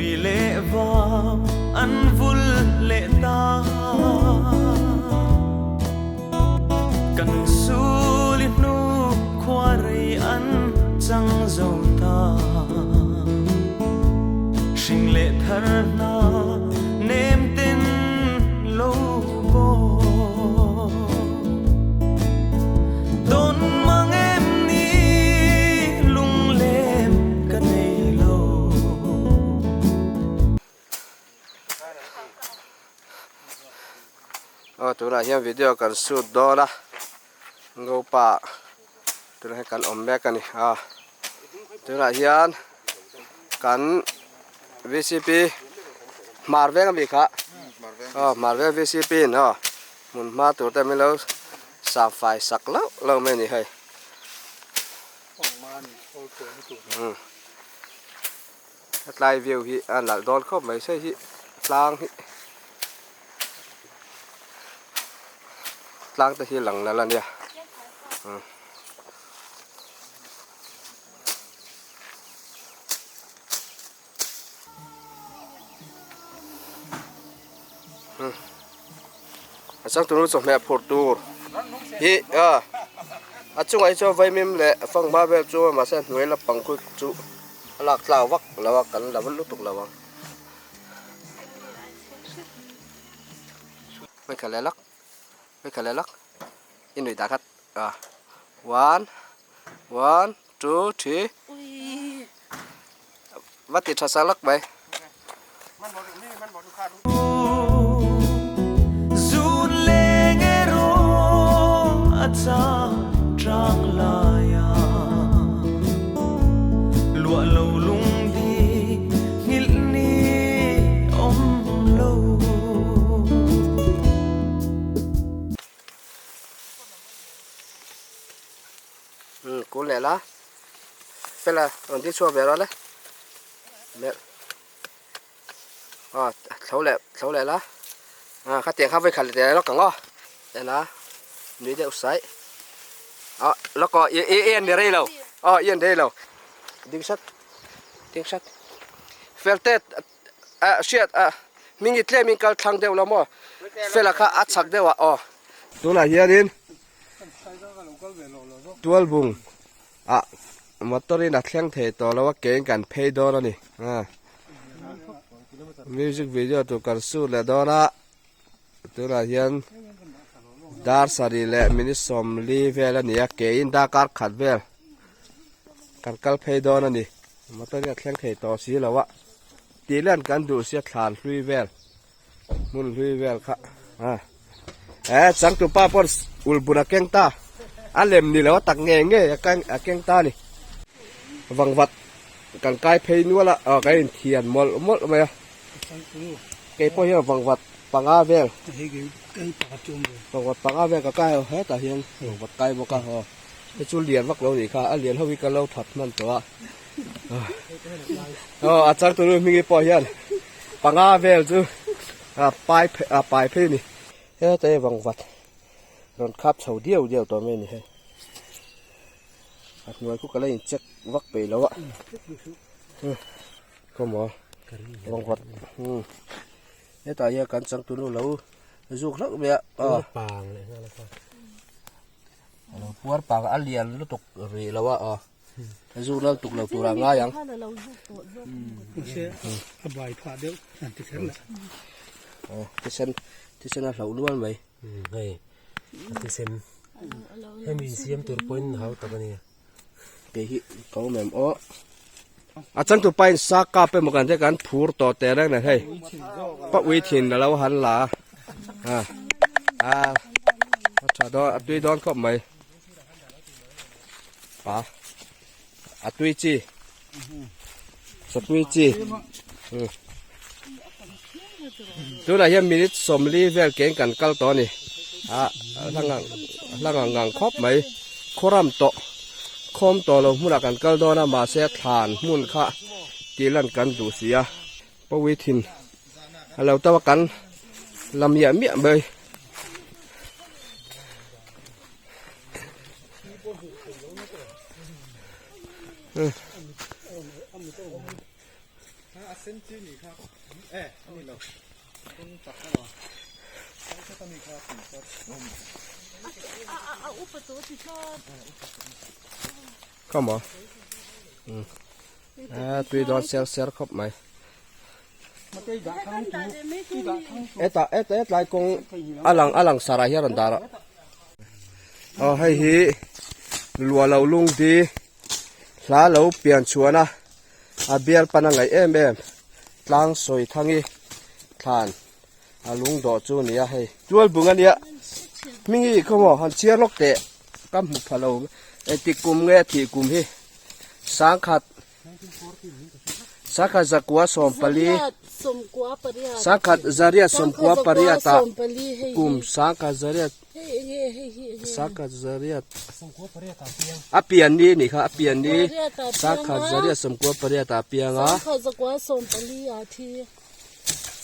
quỳ lệ vào ăn vun lệ ta cần su liên nu khoa rây ăn trăng dầu ta sinh lệ thar na nêm tên lâu bồ tôn mang em đi lung lên cái này lâu tụi này hiện video cần shoot đó là ngô pa tụi này cần ôm bé cần tụi này hiện cần VCP Marvel cái gì cả Marvel VCP nữa muốn mà tụi ta mới lâu sạp phải sạc lâu mấy này hay lại view hi anh là đón không mấy xe hi lang hi lang tới hi lằng là nè sáng tụi nó chọn mẹ phổ tour hi chung ấy cho vay mềm lệ phong ba về cho mà xem nuôi là bằng cuối chú lạc lào vắc cắn là vẫn lúc tục là bằng mấy cái lẽ lắc in người ta cắt one two three vắt tiền sao lắc vậy cha trang laya lụa lâu lung đi nghil ni om lâu cố lẽ lá phải là còn tí xua về đó đấy mẹ thấu lẽ lá khát tiền khát với khát tiền nó càng ngon đây là nuôi đeo sấy nó có yên đây lâu yên đây lâu tiếng sắt phèn tết shit mình ít lên mình cần thằng đeo lắm mà phèn là khá ắt sắc đeo tôi là hier đến tuol bung motor đi đặt khen thể to là cái cần pay đó nè music video tôi cần shoot là đó đó tôi là hiền dar sari le mini som li vela ni ke in da kar khat vel kan kal phei don ani motor ya thleng thei to si lawa tilan kan du sia thlan hlui vel mun hlui vel kha chang tu pa por ul buna keng ta alem ni lawa tak nge nge keng ta ni wang wat kan kai phei nu la kai thian mol ma ke po hi wang wat panga vel vật bằng ave cái hết à hiền vật cây một cái cái chú liền vắt lâu thì khá liền hơi cái lâu thật manตัวอาจารย์ตัวนี้มีกี่ปอยยันปังอาเวลจูปลายพี่นี่เฮ้ยแต่บางวัดโดนขับเฉาเดียวตัวไม่นี่เฮ้ยหน่วยกูก็เลยเช็ควักไปแล้วอะก็หมอบางวัดเฮ้ยแต่ยังกันจังตัวนู้นแล้วdục lắm vậy pàng này là sao puar pàng ăn liền nó tục về là vậy dục nó tục là tụi làm ngay chẳng bài thoại đấy thì sen là lẩu luôn vậy này thì sen hay mình xem tụi point hậu tập này cái có mềm chẳng tụi bay sa cà phê một cái cái phur to tè đấy này hay bắt uy tín là lâu hắn là chả đó tuy đón không mày tuy chi tuy chi tôi là hiện mình xóm li về cái cảnh cao to này lăng ngang khóc mày khom to là muốn là cảnh cao to là mà sẽ thàn muốn khá tí lần cảnh đủ xí bao uy tín lâu tao cảnh làm nhẹ miệng bơi เส้นจีนี่ครับนี่เราต้องจับได้หรอใช่ต้องมีครับเอาอุปตูที่ชอบ เข้าหมอตุยดอนเซลครบไหมเอตลายกงอลังสาระเฮียรันดาระให้ฮีลัวเราลุงดีลาเราเปลี่ยนชัวนะเบียร์ปนังไงเอ็มล้างสวยทั้งนี้ทานลุงดอจูนี่ให้จวลบุงอันเนี้ยมิงี้เขาบอกหันเชียร์ล็อกเตะกำหุบพะโลติกุมเงทีกุมฮีสังขัดจักวสมปลีสังขัดจารียสมกัวปริยตากุมสังขัดจารียเปียนนี้นี่ครับเปียนนี้สังขัดจารียสมกัวปริยตาเปียงจักวสมปลีอาที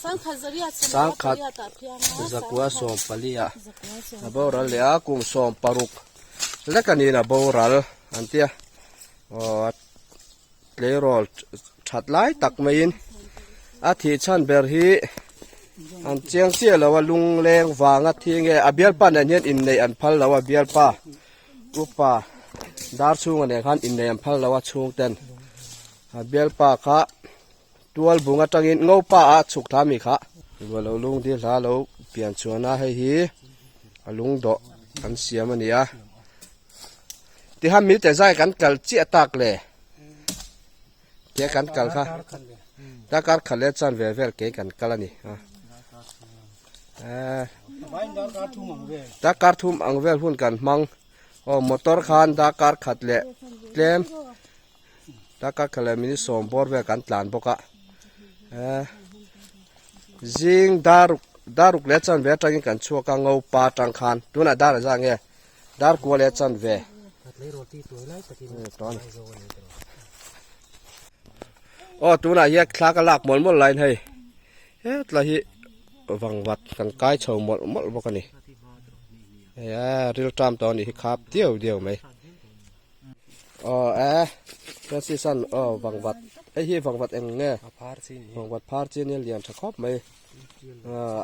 สังขัดจารียสมกัวปริยตาเปียงจักวสมปลีบอรัลเลียกุมสมปรุกแล้วกันนี่นะบอรัลอันเตียเลโรลชัดไล่ตักไม่ยินอาทิชันเบอร์ฮีอันเจียงเสียแล้วว่าลุงแรงวางอาทิเงอเบียร์ป้าเนี่ยอินในอันพัลแล้วว่าเบียร์ป้าอุปาดาร์ชูงเนี่ยขันอินในอันพัลแล้วว่าชูงเต็นเบียร์ป้าค่ะตัวบุงจังอินงูป้าสุกทามีค่ะว่าเราลุงที่ลาเราเปลี่ยนชวนให้ฮีลุงดอกอันเสียมันเนี่ยที่ห้ามมีแต่ใจกันกัลเจียตักเลยเกี่ยกันกัลค่ะถ้าการขัดเล่นจันเวลเกี่ยกันกัลนี่ถ้าการทุ่มอังเวลหุ่นกันมังมอเตอร์คันถ้าการขัดเล่เกมถ้าการขัดเล่มินิสอมบอร์เวลกันหลานปกะจิงดารุกเล่นจันเวลจังกันชัวกังเอาปาจังคันตัวน่ะดาร์จังเงดาร์กัวเล่นจันเวตอนตัวน่ะเฮียคลากระลักหมดเลยให้ละฮีวังวัดกันกายเฉาหมดบอกกันนี่เรียลไทม์ตอนนี้ครับเดียวไหมเป็นซีซั่นวังวัดฮีวังวัดเองเนี่ยวังวัดพาร์จีเนี่ยเรียนจะครบไหม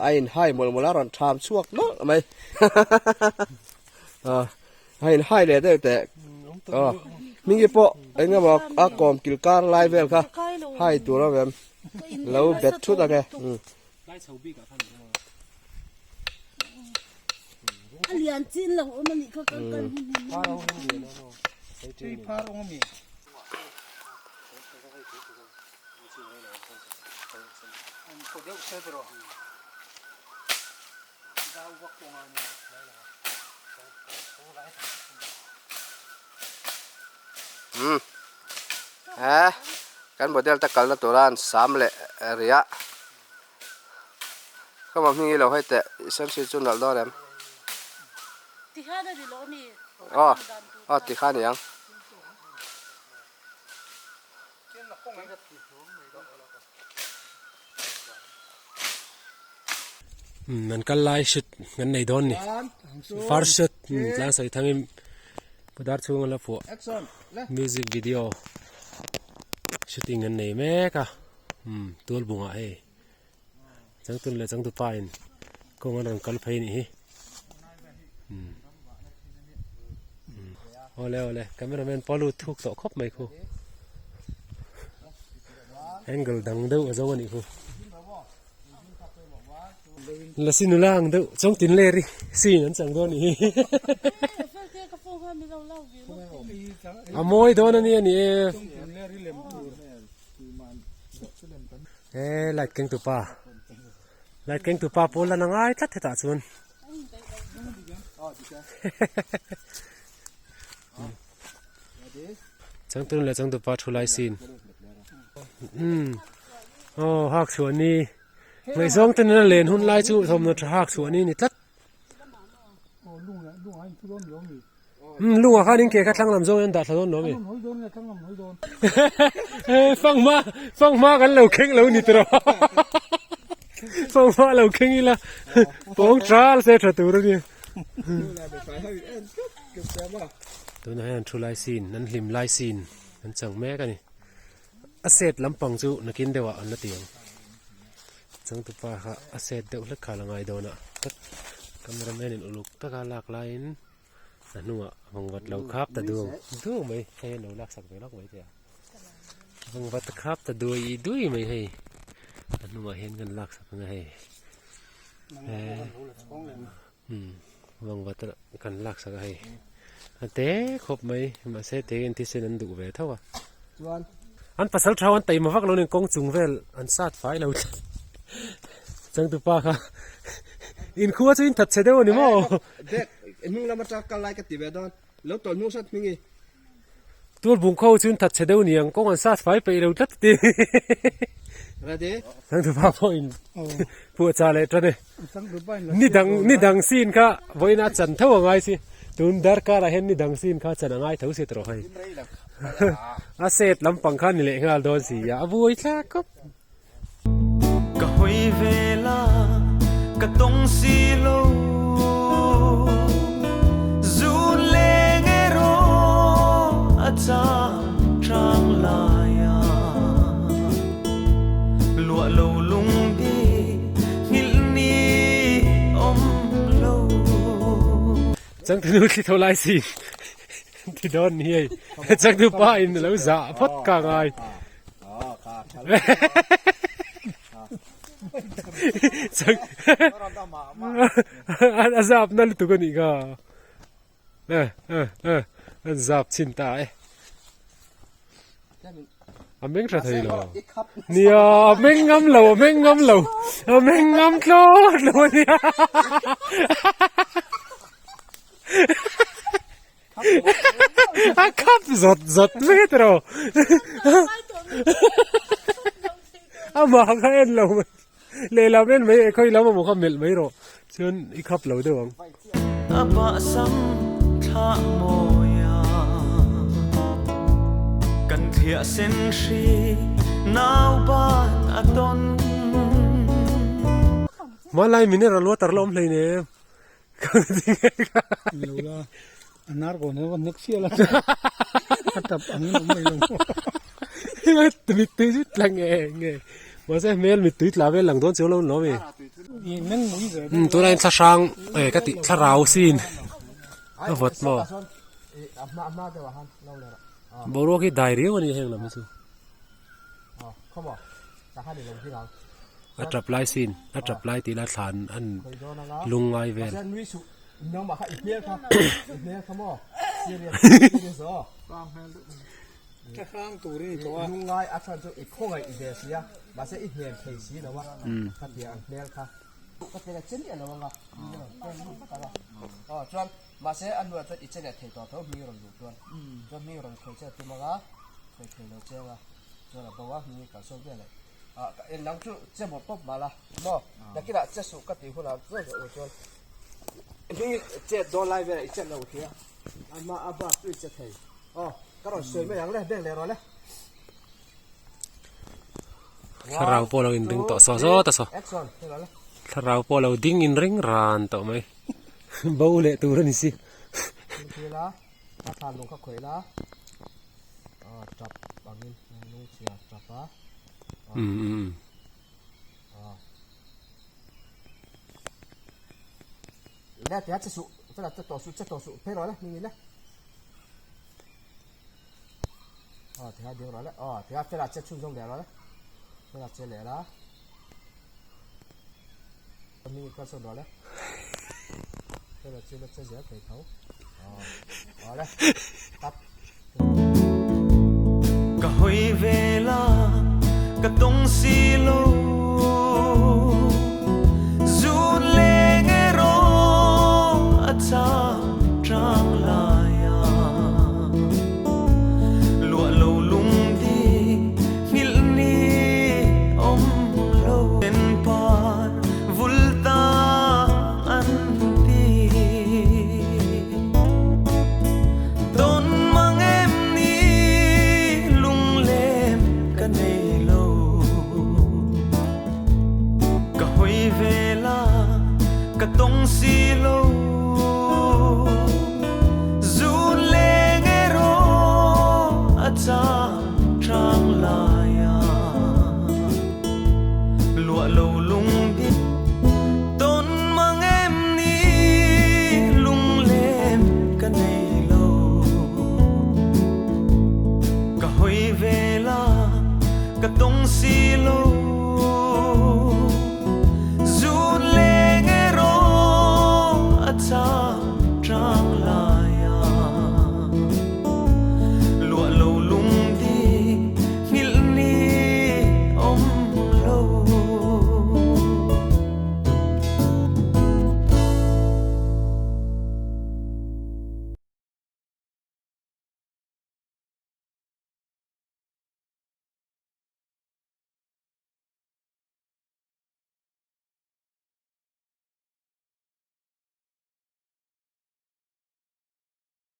ไอ้ให้หมดแล้วรอนทำช่วงเนาะไหมให้เลยได้แต่มิงี้ปะไอ้เงี้ยบอกกอมกิลการไลฟ์เวลค่ะให้ตัวเราแบบแล้วเบ็ดชุดอะไรเรียนจีนแล้วมันนี่ก็กันที่พารงมีคนเดียวเสร็จหรอดาววักตัวงานกันบดเดลตะกัลนะตัวร้าน3เลยเรียก็มามีเราให้แต่ฉันชื่อจุนหลักดอเลยที่ข้าได้ดิโลมีที่ข้าเนี่ยยังนั่นก็ไล่ชุดงั้นในดอนนี่ฟาร์ชุดหลังใส่ทั้งพอดาร์ช่วงแล้วพวกมิวสิกวิดีโอชุดติ้งงั้นในแม่กะตัวบุงอ่ะจังตุนเลยจังตุปายก็งั้นรังกัลเพย์นี่โอ้เลยคาเมราแมนพอลูทุกต่อครบไหมครูแองเกิลดังเด้อจะวันนี้ครูละสินุล่างเด้อจงตินเลรีสินั่นจังโดนี่มวยโดนนี่ไลท์เก่งตัวป้าไลท์เก่งตัวป้าพูดแล้วนังไอ้ทัดเถอะส่วนจังตุนเลยจังตัวป้าทุไลซินหักส่วนนี้ไม่ส่งตัวนั้นเลนหุ่นไล่จู่ทำตัวหักส่วนนี้นี่ทัดลุงอ่ะข้านิ่งเกะข้าทั้งลำโซ่ยันดัดถนนน้องมีฟังมากันเราเข่งเรานี่ตัวฟังมาเราเข่งอีละปองทราลเสร็จตัวนี้ตัวนั้นทุไลซินนั่นหิมไลซินนั่นจังแม่กันนี่ อาเซตลำปังจูนักกินเดียวอันนั้นเตียงจังตุปาค่ะอาเซตเดียวเล็กขาละไงโดนอ่ะตักกำลังแม่นินอุลุกตักหลากหลายนั่นหัวมองวัดเราครับแต่ดูไหมให้เราลักสักไปลักไว้เถอะมองวัดครับแต่ดูไหมให้นั่นหัวเห็นกันลักสักไงมองวัดกันลักสักให้เต้ครบไหมมาเซตเต้กันที่เซนันดูเวทเท่าอันภาษาชาวอันไต่มาฟักเราเนี่ยกงจุงเวลอันซาดไฟเราจังตุปาค่ะอินคัวจะอินทัดเสด็จนี่มั้งเด็กมึงเรามาจากกันไล่กันติเวดอนแล้วตัวนู้นสัตว์มึงไงตัวบุญเขาจะอินทัดเสด็จนี่ยังกงอันซาดไฟไปเราทัดตีอะไรดีจังตุปาพ่ออินพูดจาเลยจ้ะเนี่ยนี่ดังซีนค่ะวันนั้นจันทร์ว่าไงสิตุนดาร์การเห็นนี่ดังซีนค่ะจะนั่งไงเท่าเสียตรอยอาเซตลำปังขันนี่แหละงานโดนสีอาบุยแค่ก็ก็หอยเวลาก็ต้องสีโลจูเลงโรอาจารย์จางลายาลัวโลลุงดีหิลนีอมโลจังทนุที่เท่าไรสิที่โดนนี่จังดูป้าอินแล้วจะพัดกางไงจังอันจับนั่นตัวนี้ก็อันจับชินตายอเมงจะthấy loนี่อ่ะอเมงงำเหลาอเมงงำเหลาอเมงงำโคตรเลยเนี่ยครับzot metroมาเขาเอ็นเราเลยเราเล่นไม่ค่อยเราบอกเขาเมลไม่รอเชิญอีกครับเราด้วยวังอาบะสัมทะโมยากันเทียเส้นชีนาวบ้านอดนมาไล่มินเราล้วนตลอดเลยเนี่ยNarko ne va nexia la atap angin umay lang mittuit lang nge masa mel mittuit lawe lang don cholo no me men mui ze tu rai tla sang ka ti tla rau sin a vot mo amma de wa han lo le boro ki diary wani heng lam su không à ta hai điều gì nào a trap lai sin a trap lai ti la than an lung ngai velน้องบอกให้อีกเนี้ยครับอีกเนี้ยครับม่เรียนซอแค่ข้างตัวนี่ตัวลุงไงอาจารย์จะอีกข้อไงอีกเดียสิมาเสียอีกเนียนเคซีนะวะครับเดียร์เนียนครับก็เป็นเช่นนี้นะวะอ๋อจวนมาเสียอันนู้นจะอีกเช่นนี้เทตัวเขามีรอนอยู่จวนมีรอนเคยเจอตัวมั้งเคยเราเจอละจวนบอกว่ามีการส่งเรื่องอะไรเอ็นหลังจุเจ็บหมดปุ๊บมาละบ่แต่กี่ละเจ็บสุกติหัวเราเรื่องจวนนี่เจ็ดโดนไล่ไปอีกเจ็ดเราเทียอันมาอาบักด้วยเจ็ดเทียอ๋อก็เราสวยไม่อย่างเลยเด้งเลยรอเลยถ้าเราพอเราอินริงต่อซอต่อซอถ้าเราพอเราดิ้งอินริงรานต่อไหมเบาเละตัวนี่สิเทียละถ้าทานลงข้าวเขยละจับบางนิดลูกเสียจับปะแล้วเดี๋ยวจะสุจะต่อสุเพ่ร้อยแล้วมีเงี้ยแล้วเดี๋ยวเดี๋ยวร้อยแล้วเดี๋ยวเวลาจะชุ่มๆเดี๋ยวร้อยแล้วเวลาจะเหลือแล้วมีก็สุดร้อยแล้วเวลาจะเสียไปเขาแล้วตัดก็หอยเวลาก็ต้องสีโลจูเลงโรอาจารย์จางลายาลัวโลลุงดีหิลนีอมโลเป็นปานวุลตาอันดีต้นมังเอ็มนี้ลุงเล่มกันในโลก็หอยเวลาก็ต้องสีโลจูเลงโรอาจารย์จางลาย lo